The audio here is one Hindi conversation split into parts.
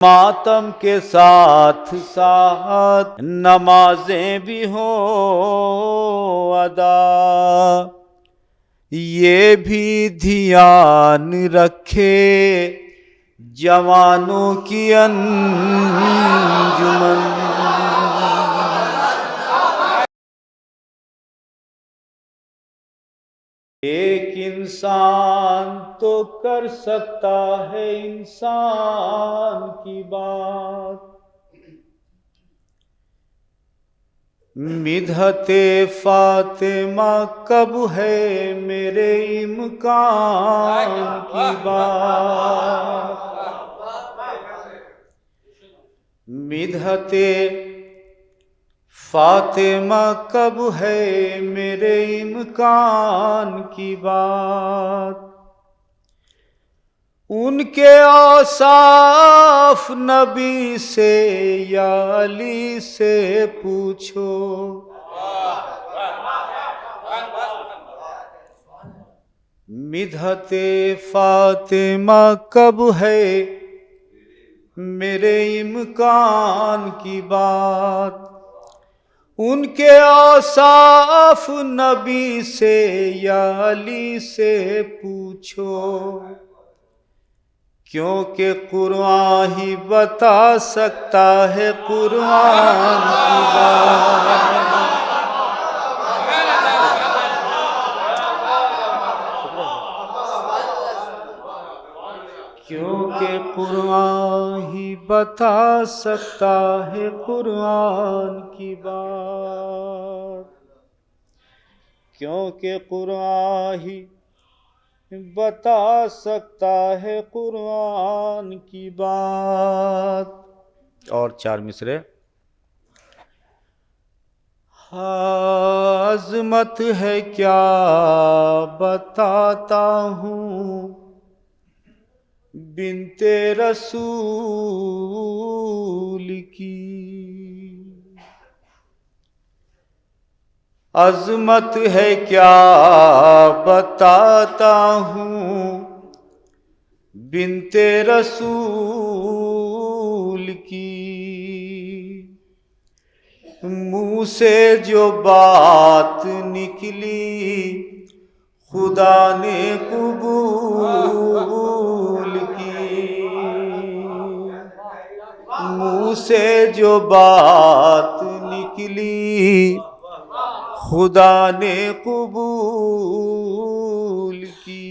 मातम के साथ साथ नमाजें भी हो अदा, ये भी ध्यान रखे जवानों की अंजुमन। एक इंसान तो कर सकता है इंसान की बात, मिधते फातिमा कब है मेरे इम्कान की बात। मिधते फातिमा कब है मेरे इम्कान की बात। उनके औसाफ नबी से या अली से पूछो, मिधते फातिमा कब है मेरे इम्कान की बात। उनके औसाफ नबी से या अली से पूछो, क्योंकि कुरान ही बता सकता है कुरान की बात। क्योंकि कुरान ही बता सकता है कुरान की बात। क्योंकि कुरान ही बता सकता है कुरान की बात। और 4 मिसरे। अज़मत है क्या बताता हूँ बिन्ते रसूल की। अज़मत है क्या बताता हूँ बिन्ते रसूल की। मुँह से जो बात निकली खुदा ने कबूल की। मुँह से जो बात निकली खुदा ने कबूल की।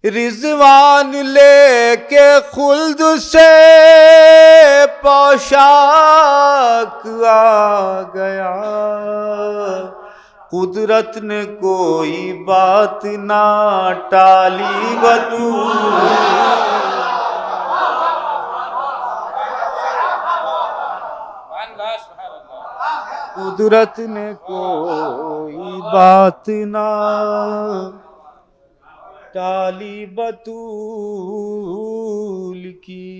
रिज़वान लेके खुल्द से पोशाक आ गया। कुदरत ने कोई बात ना टाली बतूल। कुदरत ने कोई बात ना टाली बतूल की।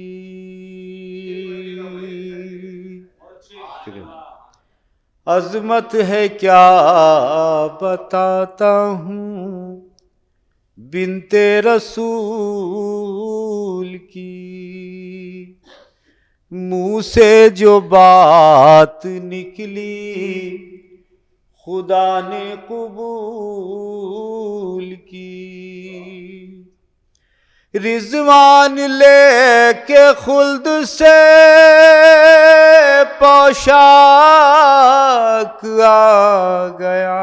अज़मत है क्या बताता हूँ बिन्ते रसूल की। मुँह से जो बात निकली खुदा ने कबूल की। रिज़वान लेके खुल्द से पोशाक आ गया।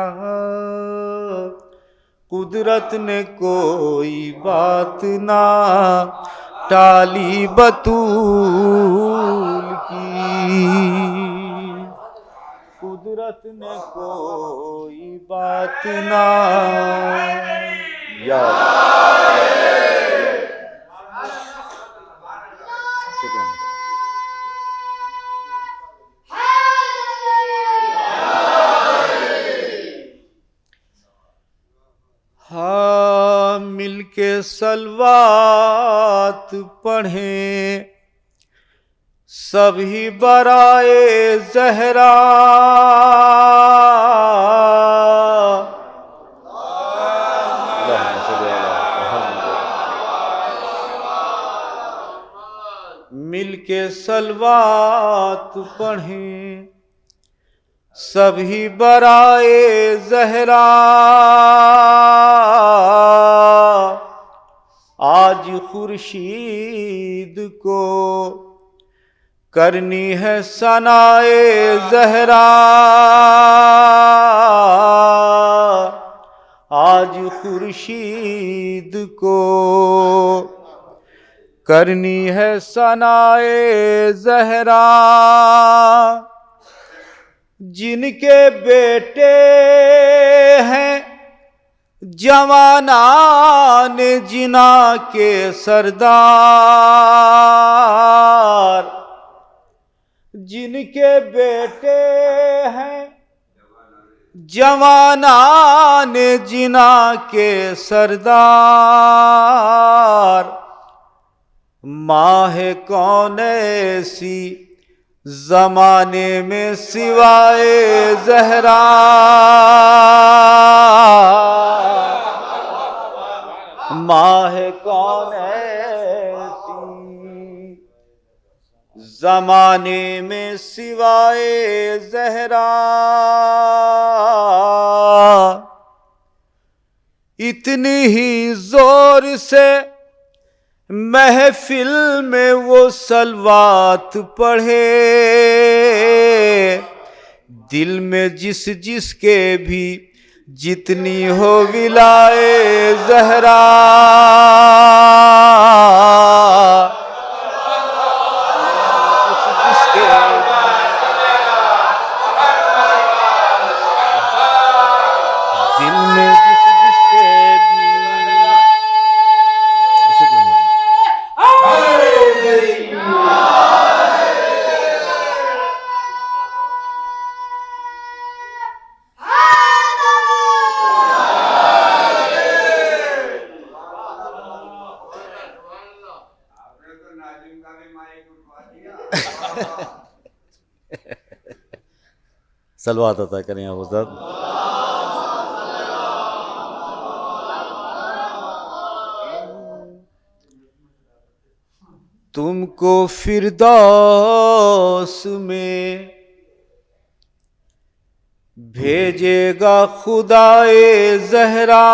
कुदरत ने कोई बात ना टाली बतूल की। कुदरत ने कोई बात ना या हाँ मिलके सलवात पढ़ें सभी बराए ज़हरा। मिलके सलवात पढ़ें सभी बराए ज़हरा। आज खुर्शीद को करनी है सनाए ज़हरा। आज खुर्शीद को करनी है सनाए ज़हरा। जिनके बेटे हैं जवानान जिना के सरदार। जिनके बेटे हैं जवानान जिना के सरदार। माह कौन ऐसी ज़माने में सिवाए ज़हरा। माह कौन ऐसी ज़माने में सिवाए ज़हरा। इतनी ही जोर से महफिल में वो सलवात पढ़े। दिल में जिस जिसके भी जितनी हो विलाए ज़हरा। दिल में जिस जिसके भी सलवात अता करें हुज़ूर। तुमको फिरदौस में भेजेगा खुदाए ज़हरा।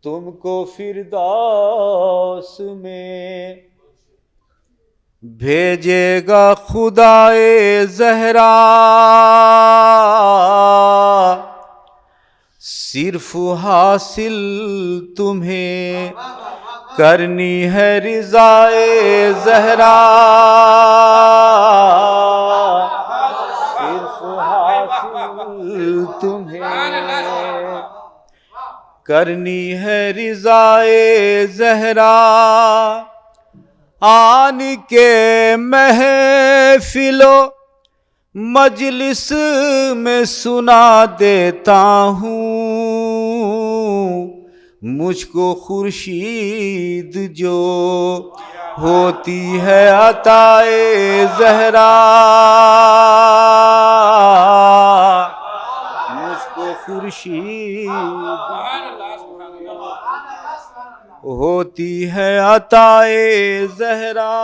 तुमको फिरदौस में भेजेगा खुदाए ज़हरा। सिर्फ हासिल तुम्हें करनी है रिज़ाए ज़हरा। सिर्फ हासिल तुम्हें करनी है रिज़ाए ज़हरा। आन के महफिलो मजलिस में सुना देता हूँ मुझको खुर्शीद जो होती है अताए ज़हरा। मुझको खुर्शीद होती है अताए ज़हरा।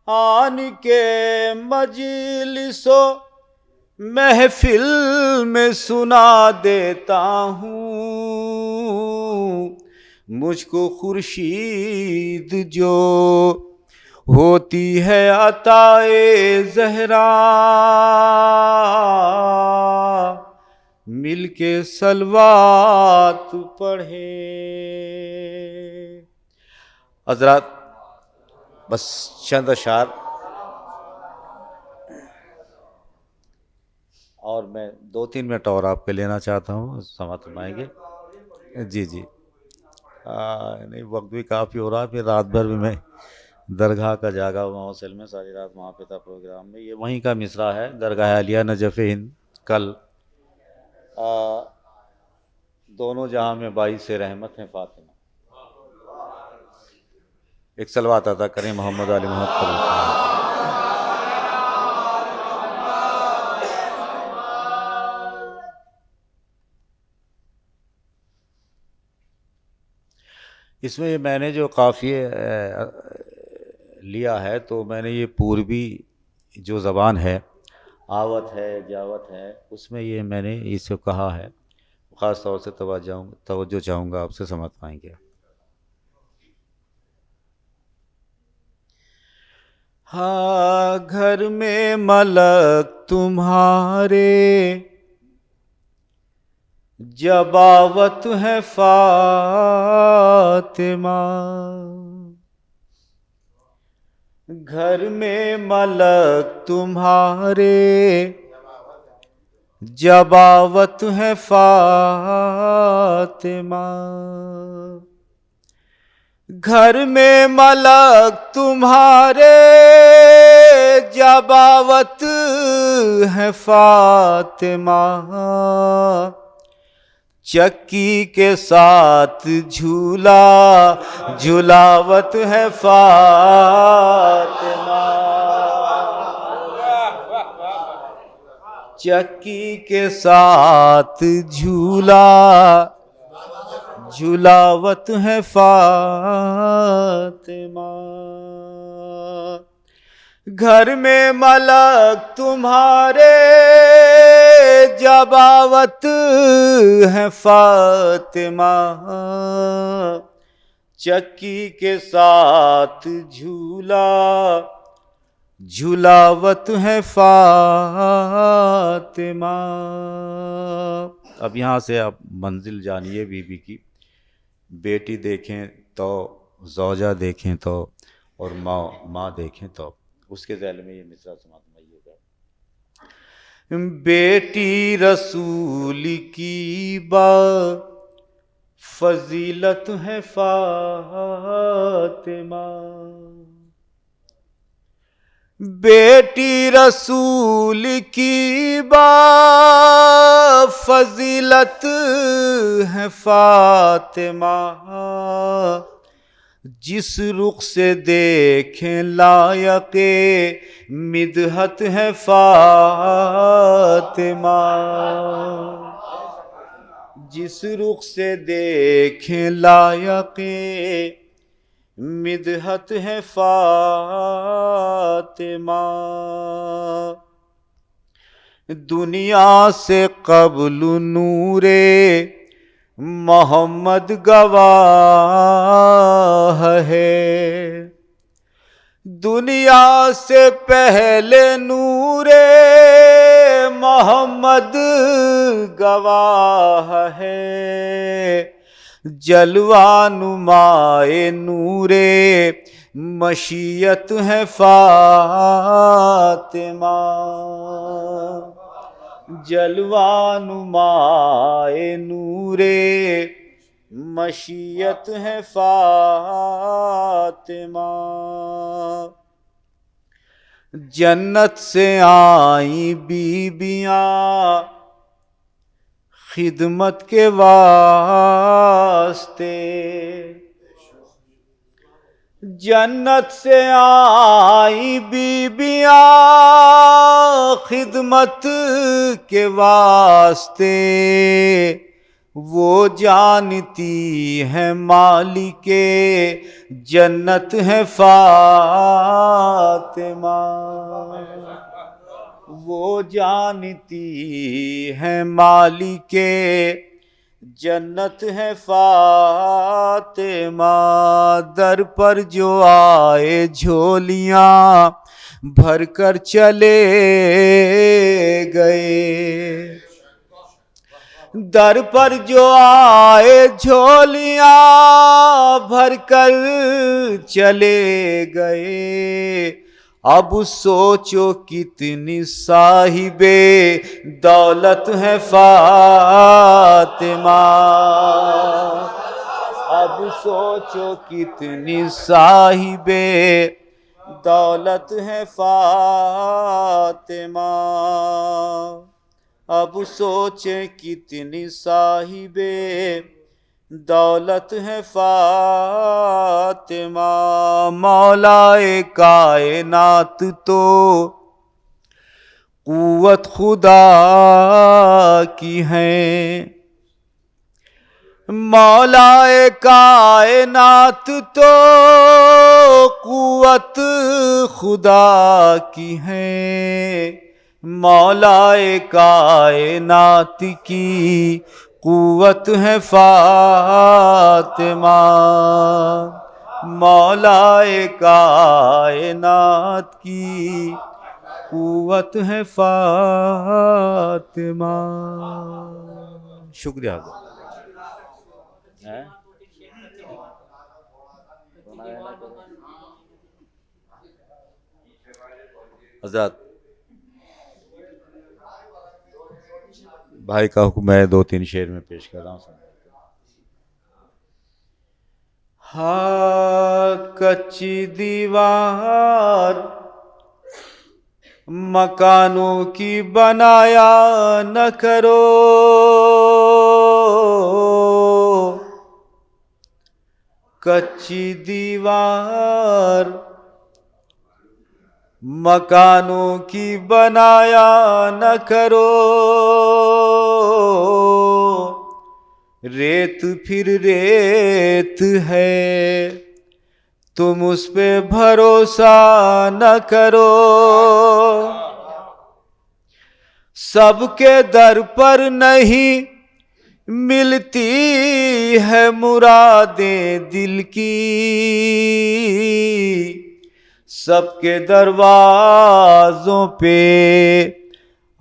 आन के मजलिसो महफिल में सुना देता हूँ मुझको खुर्शीद जो होती है अताए ज़हरा। मिलके सलवात पढ़े। हज़रात बस चंद अशार और मैं 2-3 मिनट और आपके लेना चाहता हूँ, समाप्त फरमाएंगे। जी जी नहीं वक्त भी काफ़ी हो रहा है, फिर रात भर भी मैं दरगाह का जागा हुआ हौसल में, सारी रात वहाँ पे था प्रोग्राम में। ये वहीं का मिसरा है, दरगाह आलिया नजफ़ हिंद। कल दोनों जहां में बाई से रहमत है फातिमा। एक सलवात अता करें मोहम्मद अली मोहम्मद। इसमें ये मैंने जो काफ़िए लिया है, तो मैंने ये पूर्वी जो ज़बान है, आवत है, जावत है, उसमें ये मैंने इसको कहा है। ख़ास तौर से तवज्जो चाहूँगा आपसे, समझ पाएंगे। हाँ, घर में मलक तुम्हारे, जबावत है फातिमा। घर में मलक तुम्हारे, जबावत है फातिमा। घर में मलक तुम्हारे, जबावत है फातिमा। चक्की के साथ झूला झुलावत है फातिमा। चक्की के साथ झूला झुलावत है फातिमा। घर में मलक तुम्हारे, जबावत है फातिमा। चक्की के साथ झूला झुलावत है फातिमा। अब यहाँ से आप मंजिल जानिए बीबी की। बेटी देखें तो, ज़ौजा देखें तो, और माँ देखें तो। उसके ज़ैल में ये मिसरा समाइएगा। बेटी रसूल की बा फजीलत है फातिमा। बेटी रसूल की बा फजीलत है फातिमा। जिस रुख से देखें लायके मिदहत है फातिमा। जिस रुख से देखें लायके मिदहत है फातिमा। दुनिया से क़ब्ल नूरे मोहम्मद गवाह है। दुनिया से पहले नूरे मोहम्मद गवाह है। जलवा नुमाए नूरे मशीयत है फातिमा। जलवा नुमाए नूरे मशीयत है फातिमा। जन्नत से आई बीबियाँ खिदमत के वास्ते। जन्नत से आई बीबियाँ खिदमत के वास्ते। वो जानती है मालिके जन्नत है फातिमा। वो जानती है मालिके जन्नत है फातिमा। दर पर जो आए झोलियाँ भर कर चले गए। दर पर जो आए झोलियाँ भर कर चले गए। अब सोचो कितनी साहिबे दौलत है फातिमा। अब सोचो कितनी साहिबे दौलत है फातिमा। अब सोचे कितनी साहिबे दौलत है फातिमा। मौलाए कायनात तो कुव्वत खुदा की है। मौलाए कायनात तो कुव्वत खुदा की है, मौलाए कायनात की कुव्वत है फातिमा, मौलाए कायनात की कुव्वत है फातिमा। शुक्रिया हज़रत। भाई का हुक्म है, 2-3 शेर में पेश कर रहा हूँ। हाँ कच्ची दीवार मकानों की बनाया न करो, कच्ची दीवार मकानों की बनाया न करो, रेत फिर रेत है तुम उस पे भरोसा न करो, सबके दर पर नहीं मिलती है मुरादें दिल की, सबके दरवाजों पे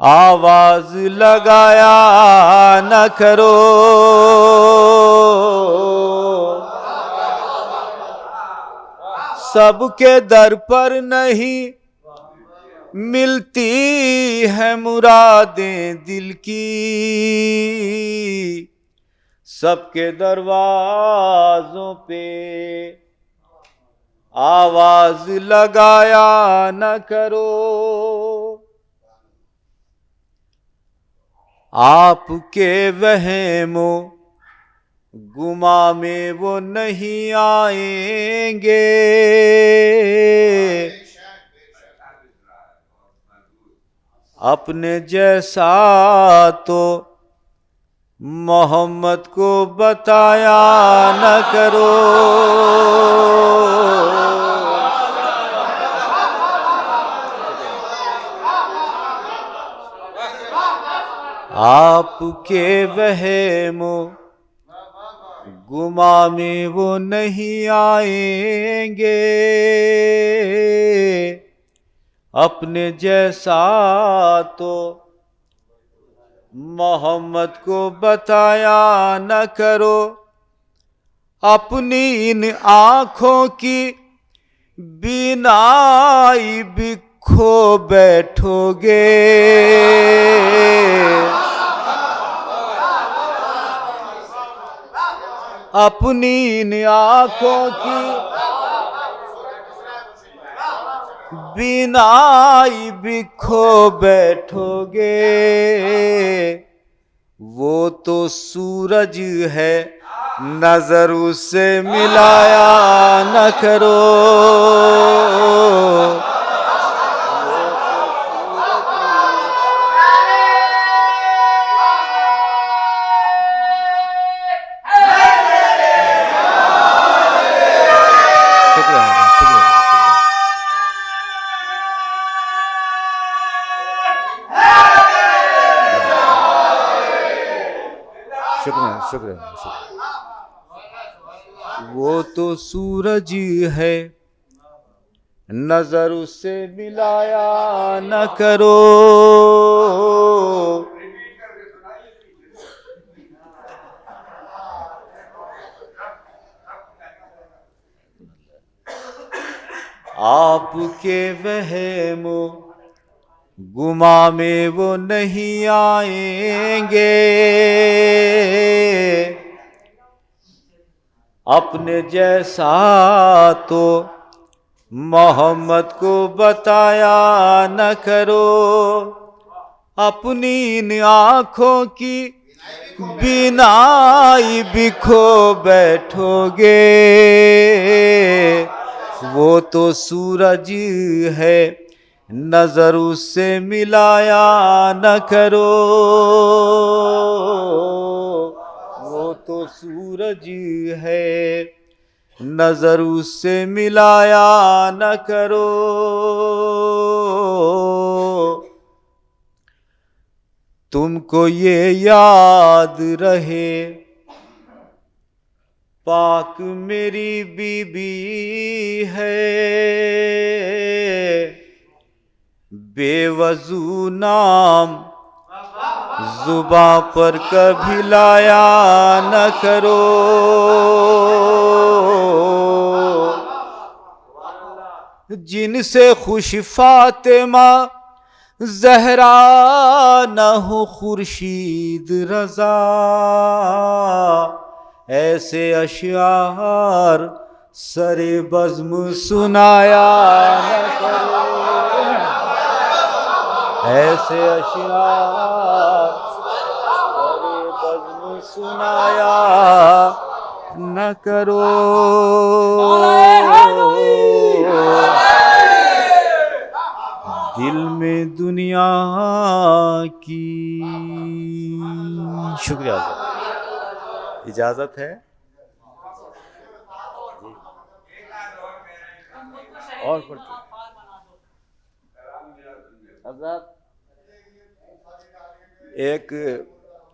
आवाज लगाया न करो, सबके दर पर नहीं मिलती है मुरादें दिल की, सबके दरवाजों पे आवाज लगाया न करो, आपके वहमो गुमा में वो नहीं आएंगे, अपने जैसा तो मोहम्मद को बताया न करो, आपके वहमो गुमा में वो नहीं आएंगे, अपने जैसा तो मोहम्मद को बताया न करो, अपनी इन आँखों की बीनाई भी खो बैठोगे, अपनी इन आँखों की बीनाई भी खो बैठोगे, वो तो सूरज है नजर उससे मिलाया न करो, शुक्रिया। वो तो सूरज है नजर उससे मिलाया न करो, आपके वहमो गुमा में वो नहीं आएंगे, अपने जैसा तो मोहम्मद को बताया न करो, अपनी इन आँखों की बीनाई भी खो बैठोगे, वो तो सूरज है नजर उससे मिलाया न करो, वो तो सूरज है, नजर उससे मिलाया न करो। तुमको ये याद रहे, पाक मेरी बीबी है, बेवजू नाम जुबां पर कभी लाया न करो। जिनसे खुश फातिमा ज़हरा न हो खुर्शीद रज़ा, ऐसे अशआर सरे बज़्म सुनाया न करो। ऐसे अशआर सरे बज़्म सुनाया न करो। दिल में दुनिया की। शुक्रिया, इजाजत है और एक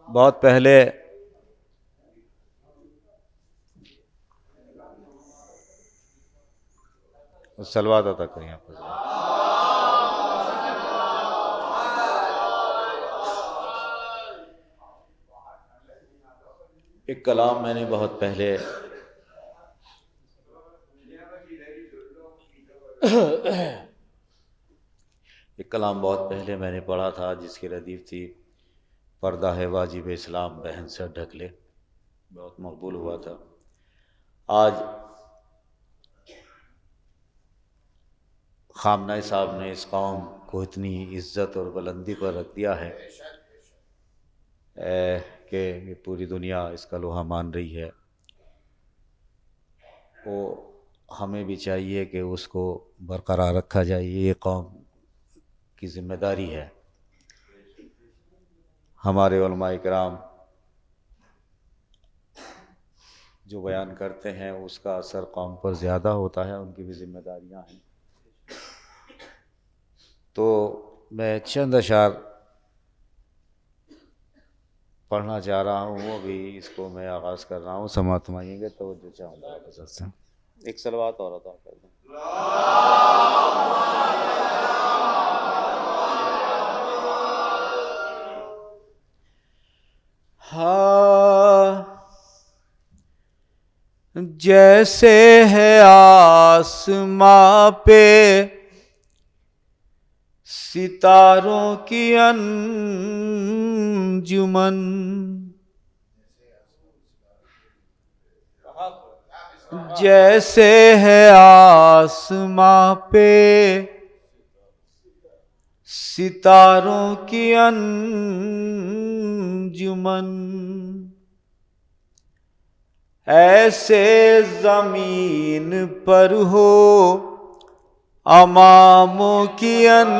बहुत पहले सलवात अता करें आपको। एक कलाम मैंने बहुत पहले मैंने पढ़ा था, जिसकी रदीफ थी पर्दा है वाजिब इस्लाम बहन से ढक ले, बहुत मकबूल हुआ था। आज खामना साहब ने इस कौम को इतनी इज्जत और बुलंदी पर रख दिया है कि पूरी दुनिया इसका लोहा मान रही है। वो हमें भी चाहिए कि उसको बरकरार रखा जाए, ये कौम की जिम्मेदारी है। हमारे उलमाए किराम जो बयान करते हैं उसका असर कौम पर ज़्यादा होता है, उनकी भी जिम्मेदारियां हैं। तो मैं चंद अशार पढ़ना चाह रहा हूँ, अभी इसको मैं आगाज़ कर रहा हूँ, समाअत फरमाइएगा तो जो चाहूँगा एक सलवात और अता कर दूँ। हाँ, जैसे है आसमां पे सितारों की अंजुमन, जैसे है आसमां पे सितारों की अंजुमन, ऐसे ज़मीन पर हो अमामों की अंजुमन।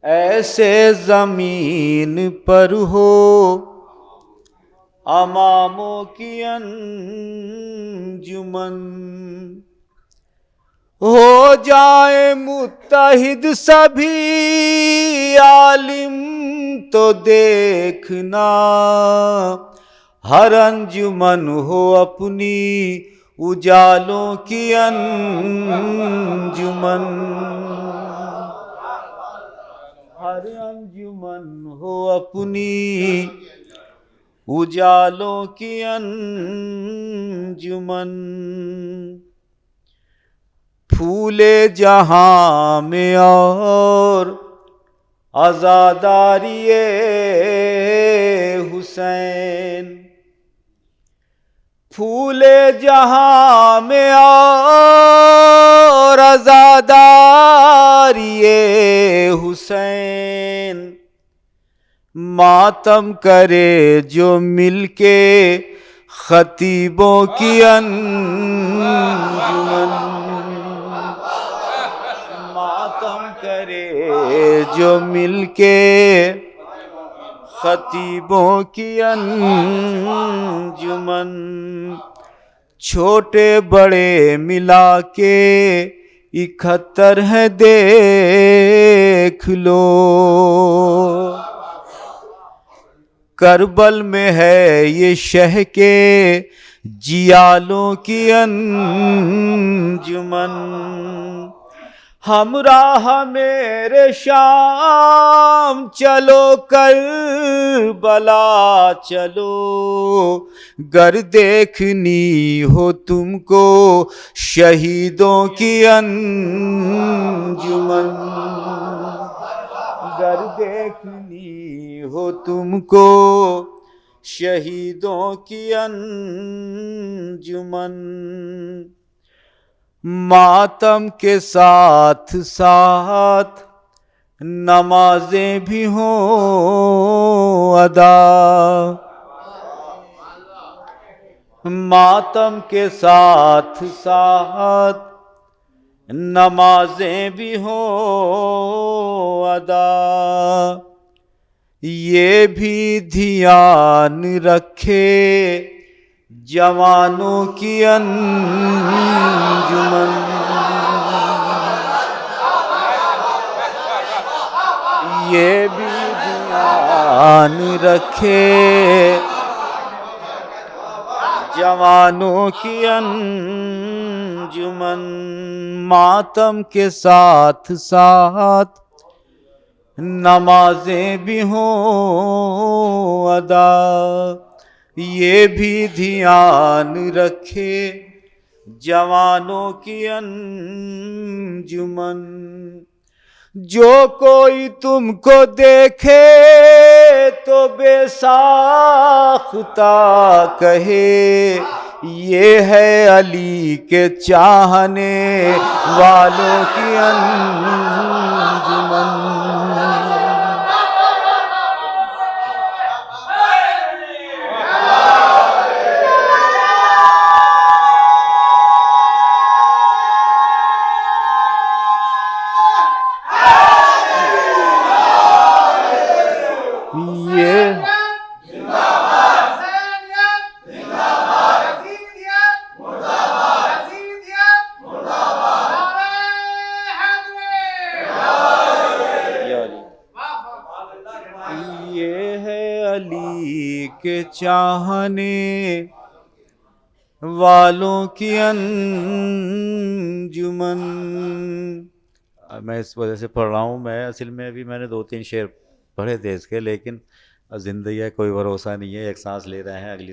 ऐसे ज़मीन पर हो अमामों की अंजुमन, हो जाए मुत्तहिद सभी आलिम तो देखना, हर अंजुमन हो अपनी उजालों की अंजुमन, हर अंजुमन हो अपनी उजालों की अंजुमन। फूले जहां में और आज़ादारिये हुसैन, फूले जहां में और आज़ादारिये हुसैन, मातम करे जो मिलके खतीबों की अंजुमन, मातम करे जो मिलके खतीबों की अंजुमन, छोटे बड़े मिला के 71 है देख लो। करबल में है ये शह के जियालों की अंजुमन, हमराह मेरे शाम चलो करबला चलो, गर देखनी हो तुमको शहीदों की अंजुमन, गर देखनी हो तुमको शहीदों की अंजुमन। मातम के साथ साथ नमाजें भी हों अदा, मातम के साथ साथ नमाजें भी हों अदा, ये भी ध्यान रखे जवानों की अंजुमन, ये भी ध्यान रखे जवानों की अंजुमन। मातम के साथ साथ नमाजें भी हों अदा, ये भी ध्यान रखे जवानों की अंजुमन। जो कोई तुमको देखे तो बेसाख्ता कहे, ये है अली के चाहने वालों की अंजुमन। अली के चाहने वालों की अंजुमन। मैं इस वजह से पढ़ रहा हूँ, मैं असल में अभी मैंने 2-3 शेर पढ़े थे इसके, लेकिन ज़िंदगी का कोई भरोसा नहीं है, एक सांस ले रहे हैं अगली